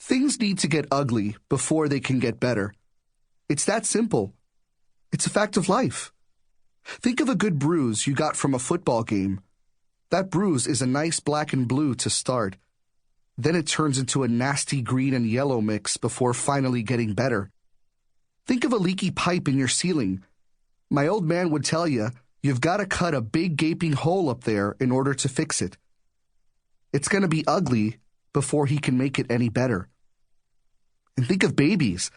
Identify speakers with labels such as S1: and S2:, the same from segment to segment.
S1: Things need to get ugly before they can get better. It's that simple. It's a fact of life. Think of a good bruise you got from a football game. That bruise is a nice black and blue to start. Then it turns into a nasty green and yellow mix before finally getting better. Think of a leaky pipe in your ceiling. My old man would tell you, you've got to cut a big gaping hole up there in order to fix it. It's going to be ugly before he can make it any better. And think of babies.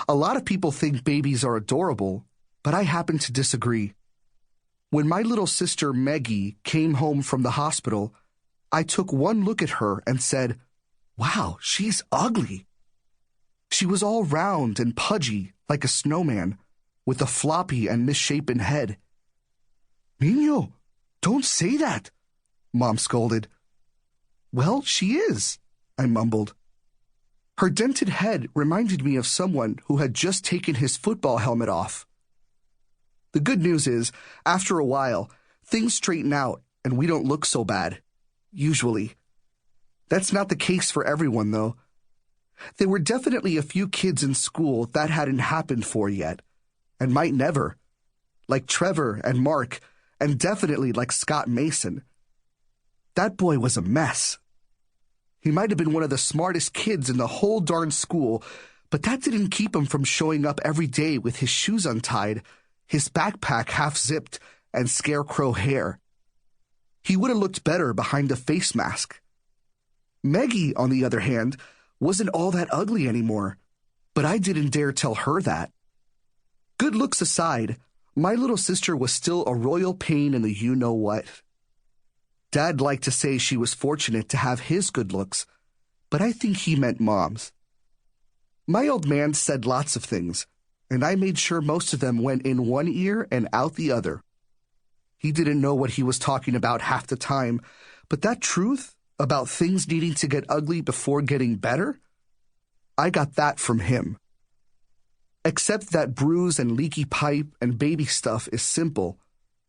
S1: A lot of people think babies are adorable, but I happen to disagree. When my little sister Maggie came home from the hospital, I took one look at her and said, "Wow, she's ugly." She was all round and pudgy like a snowman, with a floppy and misshapen head. "Niño, don't say that," Mom scolded. "Well, she is," I mumbled. Her dented head reminded me of someone who had just taken his football helmet off. The good news is, after a while, things straighten out and we don't look so bad. Usually. That's not the case for everyone, though. There were definitely a few kids in school that hadn't happened for yet, and might never. Like Trevor and Mark, and definitely like Scott Mason. That boy was a mess. He might have been one of the smartest kids in the whole darn school, but that didn't keep him from showing up every day with his shoes untied, his backpack half-zipped, and scarecrow hair. He would have looked better behind a face mask. Maggie, on the other hand, wasn't all that ugly anymore, but I didn't dare tell her that. Good looks aside, my little sister was still a royal pain in the you-know-what. Dad liked to say she was fortunate to have his good looks, but I think he meant Mom's. My old man said lots of things, and I made sure most of them went in one ear and out the other. He didn't know what he was talking about half the time, but that truth about things needing to get ugly before getting better, I got that from him. Except that bruise and leaky pipe and baby stuff is simple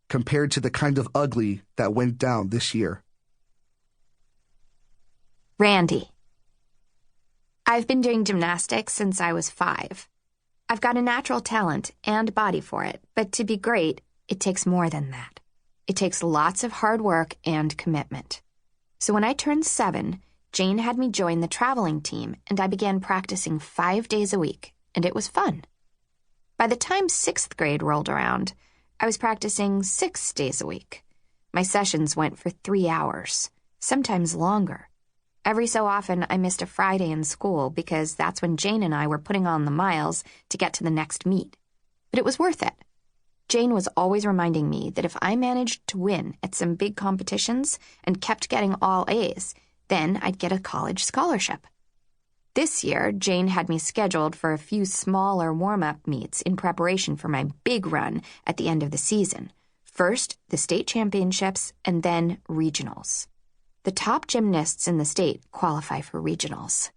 S1: compared to the kind of ugly that went down this year.
S2: Randy. I've been doing gymnastics since I was 5. I've got a natural talent and body for it, but to be great, it takes more than that. It takes lots of hard work and commitment. So when I turned 7, Jane had me join the traveling team, and I began practicing 5 days a week, and it was fun. By the time 6th grade rolled around, I was practicing 6 days a week. My sessions went for 3 hours, sometimes longer. Every so often, I missed a Friday in school because that's when Jane and I were putting on the miles to get to the next meet. But it was worth it. Jane was always reminding me that if I managed to win at some big competitions and kept getting all A's, then I'd get a college scholarship. This year, Jane had me scheduled for a few smaller warm-up meets in preparation for my big run at the end of the season. First, the state championships, and then regionals. The top gymnasts in the state qualify for regionals.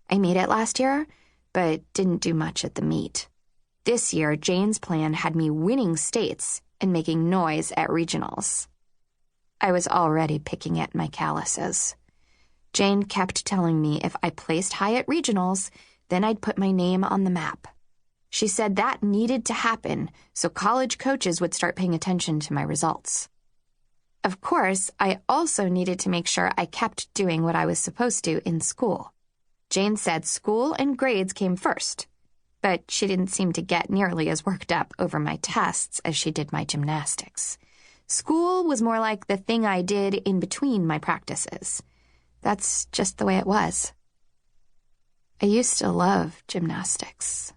S2: I made it last year, but didn't do much at the meet. This year, Jane's plan had me winning states and making noise at regionals. I was already picking at my calluses. Jane kept telling me if I placed high at regionals, then I'd put my name on the map. She said that needed to happen so college coaches would start paying attention to my results. Of course, I also needed to make sure I kept doing what I was supposed to in school. Jane said school and grades came first, but she didn't seem to get nearly as worked up over my tests as she did my gymnastics. School was more like the thing I did in between my practices. That's just the way it was. I used to love gymnastics.